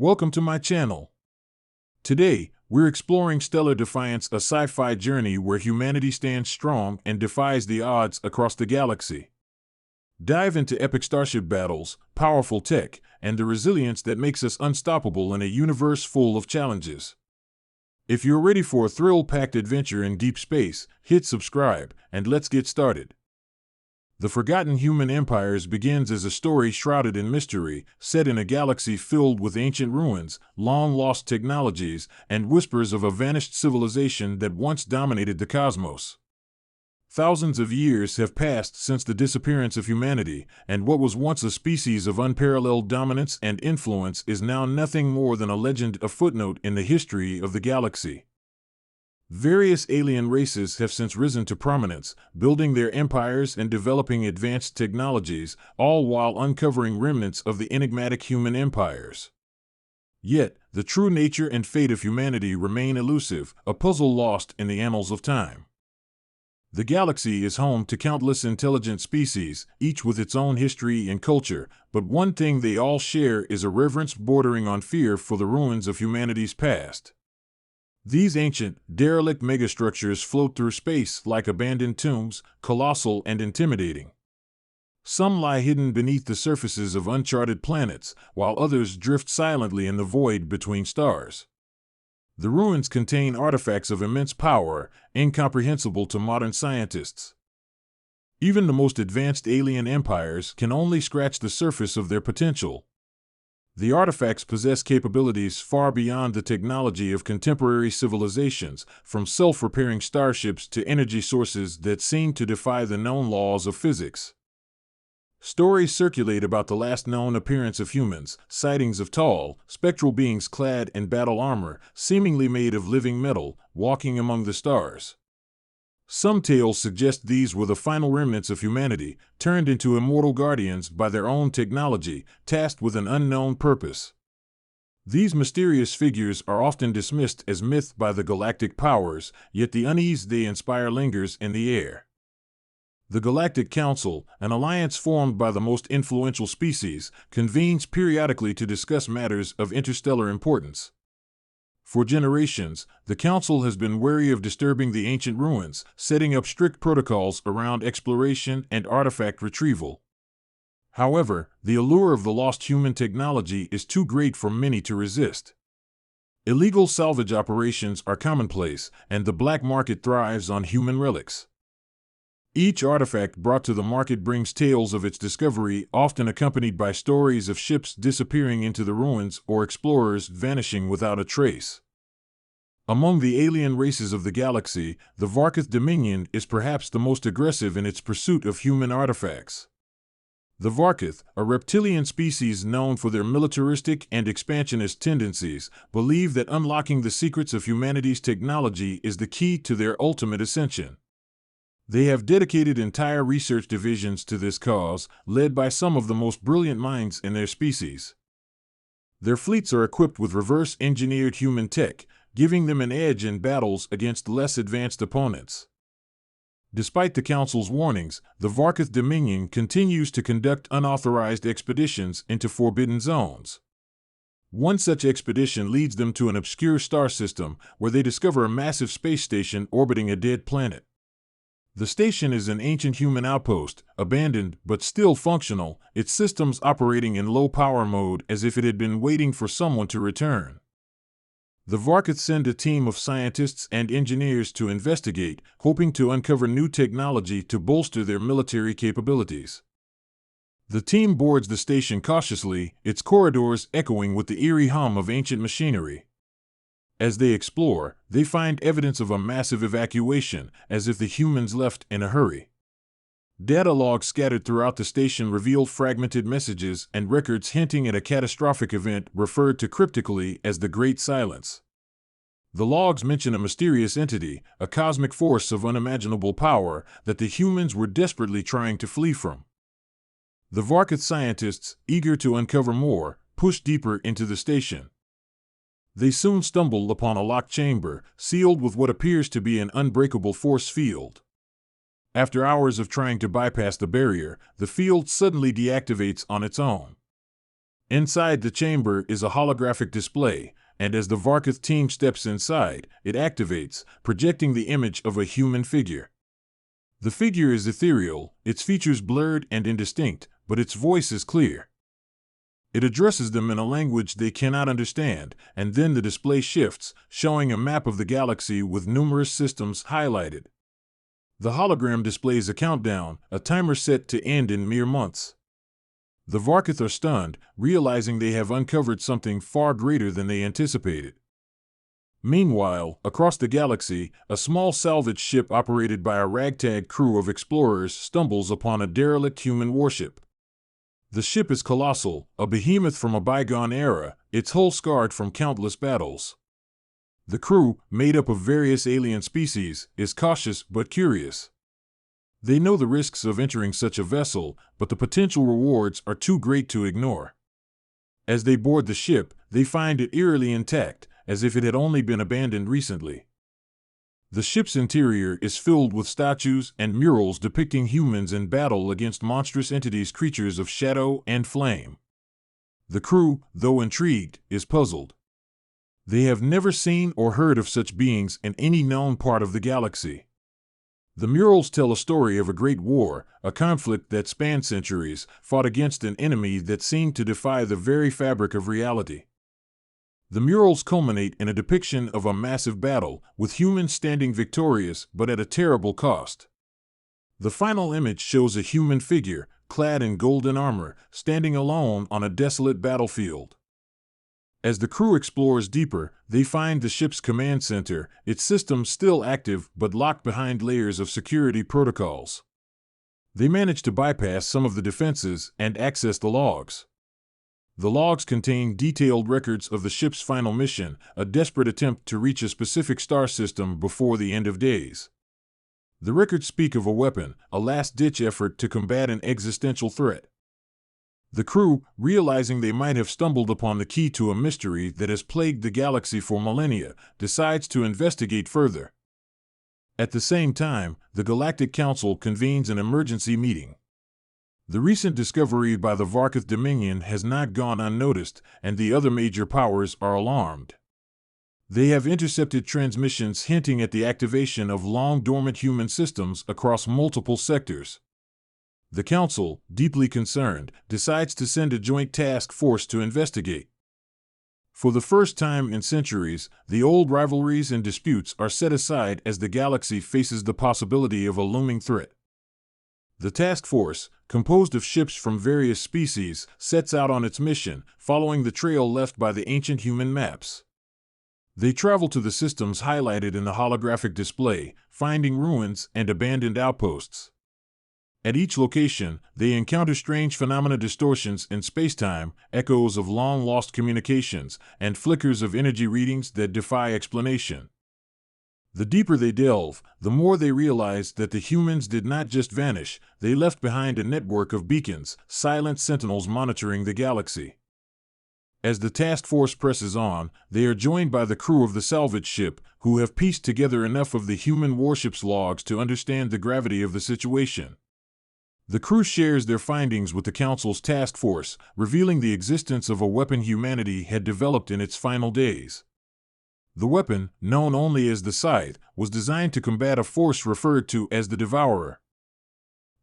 Welcome to my channel. Today, we're exploring Stellar Defiance, a sci-fi journey where humanity stands strong and defies the odds across the galaxy. Dive into epic starship battles, powerful tech, and the resilience that makes us unstoppable in a universe full of challenges. If you're ready for a thrill-packed adventure in deep space, hit subscribe, and let's get started. The Forgotten Human Empires begins as a story shrouded in mystery, set in a galaxy filled with ancient ruins, long-lost technologies, and whispers of a vanished civilization that once dominated the cosmos. Thousands of years have passed since the disappearance of humanity, and what was once a species of unparalleled dominance and influence is now nothing more than a legend, a footnote in the history of the galaxy. Various alien races have since risen to prominence, building their empires and developing advanced technologies, all while uncovering remnants of the enigmatic human empires. Yet, the true nature and fate of humanity remain elusive, a puzzle lost in the annals of time. The galaxy is home to countless intelligent species, each with its own history and culture, but one thing they all share is a reverence bordering on fear for the ruins of humanity's past. These ancient, derelict megastructures float through space like abandoned tombs, colossal and intimidating. Some lie hidden beneath the surfaces of uncharted planets, while others drift silently in the void between stars. The ruins contain artifacts of immense power, incomprehensible to modern scientists. Even the most advanced alien empires can only scratch the surface of their potential. The artifacts possess capabilities far beyond the technology of contemporary civilizations, from self-repairing starships to energy sources that seem to defy the known laws of physics. Stories circulate about the last known appearance of humans, sightings of tall, spectral beings clad in battle armor, seemingly made of living metal, walking among the stars. Some tales suggest these were the final remnants of humanity, turned into immortal guardians by their own technology, tasked with an unknown purpose. These mysterious figures are often dismissed as myth by the galactic powers, yet the unease they inspire lingers in the air. The Galactic Council, an alliance formed by the most influential species, convenes periodically to discuss matters of interstellar importance. For generations, the Council has been wary of disturbing the ancient ruins, setting up strict protocols around exploration and artifact retrieval. However, the allure of the lost human technology is too great for many to resist. Illegal salvage operations are commonplace, and the black market thrives on human relics. Each artifact brought to the market brings tales of its discovery, often accompanied by stories of ships disappearing into the ruins or explorers vanishing without a trace. Among the alien races of the galaxy, the Farthest Dominion is perhaps the most aggressive in its pursuit of human artifacts. The Farthest, a reptilian species known for their militaristic and expansionist tendencies, believe that unlocking the secrets of humanity's technology is the key to their ultimate ascension. They have dedicated entire research divisions to this cause, led by some of the most brilliant minds in their species. Their fleets are equipped with reverse-engineered human tech, giving them an edge in battles against less advanced opponents. Despite the Council's warnings, the Farthest Dominion continues to conduct unauthorized expeditions into forbidden zones. One such expedition leads them to an obscure star system, where they discover a massive space station orbiting a dead planet. The station is an ancient human outpost, abandoned but still functional, its systems operating in low-power mode as if it had been waiting for someone to return. The Farthest send a team of scientists and engineers to investigate, hoping to uncover new technology to bolster their military capabilities. The team boards the station cautiously, its corridors echoing with the eerie hum of ancient machinery. As they explore, they find evidence of a massive evacuation, as if the humans left in a hurry. Data logs scattered throughout the station reveal fragmented messages and records hinting at a catastrophic event referred to cryptically as the Great Silence. The logs mention a mysterious entity, a cosmic force of unimaginable power, that the humans were desperately trying to flee from. The Farthest scientists, eager to uncover more, push deeper into the station. They soon stumble upon a locked chamber, sealed with what appears to be an unbreakable force field. After hours of trying to bypass the barrier, the field suddenly deactivates on its own. Inside the chamber is a holographic display, and as the Varkith team steps inside, it activates, projecting the image of a human figure. The figure is ethereal, its features blurred and indistinct, but its voice is clear. It addresses them in a language they cannot understand, and then the display shifts, showing a map of the galaxy with numerous systems highlighted. The hologram displays a countdown, a timer set to end in mere months. The Varkith are stunned, realizing they have uncovered something far greater than they anticipated. Meanwhile, across the galaxy, a small salvage ship operated by a ragtag crew of explorers stumbles upon a derelict human warship. The ship is colossal, a behemoth from a bygone era, its hull scarred from countless battles. The crew, made up of various alien species, is cautious but curious. They know the risks of entering such a vessel, but the potential rewards are too great to ignore. As they board the ship, they find it eerily intact, as if it had only been abandoned recently. The ship's interior is filled with statues and murals depicting humans in battle against monstrous entities, creatures of shadow and flame. The crew, though intrigued, is puzzled. They have never seen or heard of such beings in any known part of the galaxy. The murals tell a story of a great war, a conflict that spanned centuries, fought against an enemy that seemed to defy the very fabric of reality. The murals culminate in a depiction of a massive battle, with humans standing victorious but at a terrible cost. The final image shows a human figure, clad in golden armor, standing alone on a desolate battlefield. As the crew explores deeper, they find the ship's command center, its systems still active but locked behind layers of security protocols. They manage to bypass some of the defenses and access the logs. The logs contain detailed records of the ship's final mission, a desperate attempt to reach a specific star system before the end of days. The records speak of a weapon, a last-ditch effort to combat an existential threat. The crew, realizing they might have stumbled upon the key to a mystery that has plagued the galaxy for millennia, decides to investigate further. At the same time, the Galactic Council convenes an emergency meeting. The recent discovery by the Varkith Dominion has not gone unnoticed, and the other major powers are alarmed. They have intercepted transmissions hinting at the activation of long-dormant human systems across multiple sectors. The Council, deeply concerned, decides to send a joint task force to investigate. For the first time in centuries, the old rivalries and disputes are set aside as the galaxy faces the possibility of a looming threat. The task force, composed of ships from various species, sets out on its mission, following the trail left by the ancient human maps. They travel to the systems highlighted in the holographic display, finding ruins and abandoned outposts. At each location, they encounter strange phenomena, distortions in spacetime, echoes of long-lost communications, and flickers of energy readings that defy explanation. The deeper they delve, the more they realize that the humans did not just vanish, they left behind a network of beacons, silent sentinels monitoring the galaxy. As the task force presses on, they are joined by the crew of the salvage ship, who have pieced together enough of the human warship's logs to understand the gravity of the situation. The crew shares their findings with the Council's task force, revealing the existence of a weapon humanity had developed in its final days. The weapon, known only as the Scythe, was designed to combat a force referred to as the Devourer.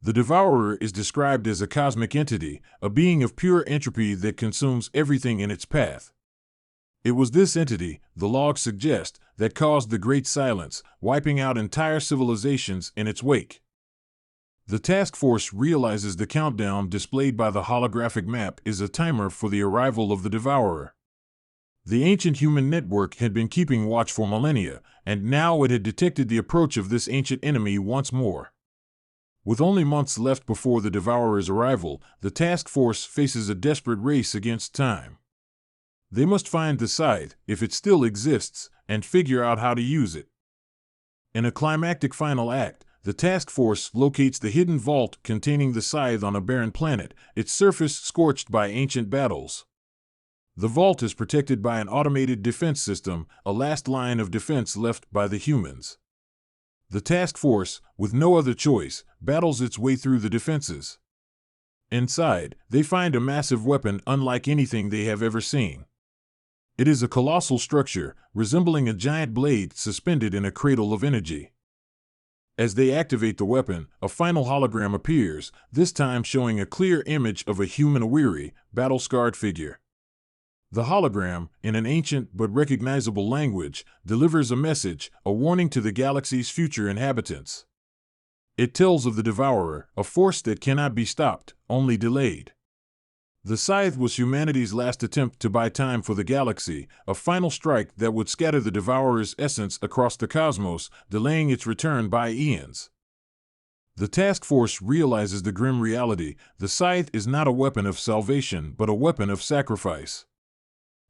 The Devourer is described as a cosmic entity, a being of pure entropy that consumes everything in its path. It was this entity, the logs suggest, that caused the Great Silence, wiping out entire civilizations in its wake. The task force realizes the countdown displayed by the holographic map is a timer for the arrival of the Devourer. The ancient human network had been keeping watch for millennia, and now it had detected the approach of this ancient enemy once more. With only months left before the Devourer's arrival, the task force faces a desperate race against time. They must find the Scythe, if it still exists, and figure out how to use it. In a climactic final act, the task force locates the hidden vault containing the Scythe on a barren planet, its surface scorched by ancient battles. The vault is protected by an automated defense system, a last line of defense left by the humans. The task force, with no other choice, battles its way through the defenses. Inside, they find a massive weapon unlike anything they have ever seen. It is a colossal structure, resembling a giant blade suspended in a cradle of energy. As they activate the weapon, a final hologram appears, this time showing a clear image of a human weary, battle-scarred figure. The hologram, in an ancient but recognizable language, delivers a message, a warning to the galaxy's future inhabitants. It tells of the Devourer, a force that cannot be stopped, only delayed. The scythe was humanity's last attempt to buy time for the galaxy, a final strike that would scatter the Devourer's essence across the cosmos, delaying its return by eons. The task force realizes the grim reality: the scythe is not a weapon of salvation but a weapon of sacrifice.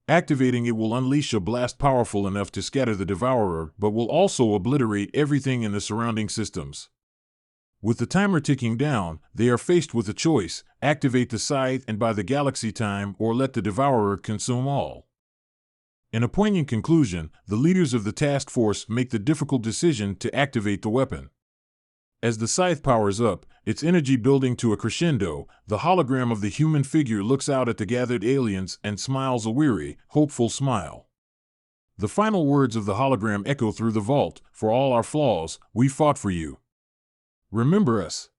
Activating it will unleash a blast powerful enough to scatter the Devourer, but will also obliterate everything in the surrounding systems. With the timer ticking down, they are faced with a choice: activate the scythe and buy the galaxy time, or let the Devourer consume all. In a poignant conclusion, the leaders of the task force make the difficult decision to activate the weapon. As the scythe powers up, its energy building to a crescendo, the hologram of the human figure looks out at the gathered aliens and smiles a weary, hopeful smile. The final words of the hologram echo through the vault: "For all our flaws, we fought for you. Remember us."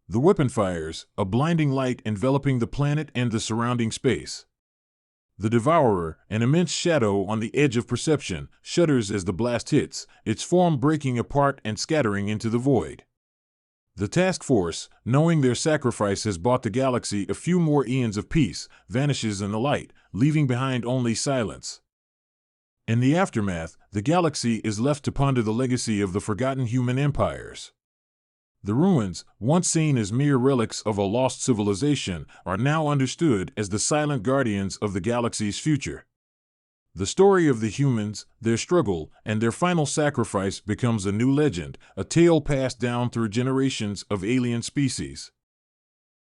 The weapon fires, a blinding light enveloping the planet and the surrounding space. The Devourer, an immense shadow on the edge of perception, shudders as the blast hits, its form breaking apart and scattering into the void. The task force, knowing their sacrifice has bought the galaxy a few more eons of peace, vanishes in the light, leaving behind only silence. In the aftermath, the galaxy is left to ponder the legacy of the forgotten human empires. The ruins, once seen as mere relics of a lost civilization, are now understood as the silent guardians of the galaxy's future. The story of the humans, their struggle, and their final sacrifice becomes a new legend, a tale passed down through generations of alien species.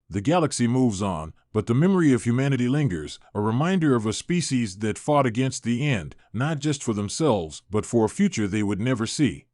The galaxy moves on, but the memory of humanity lingers, a reminder of a species that fought against the end, not just for themselves, but for a future they would never see.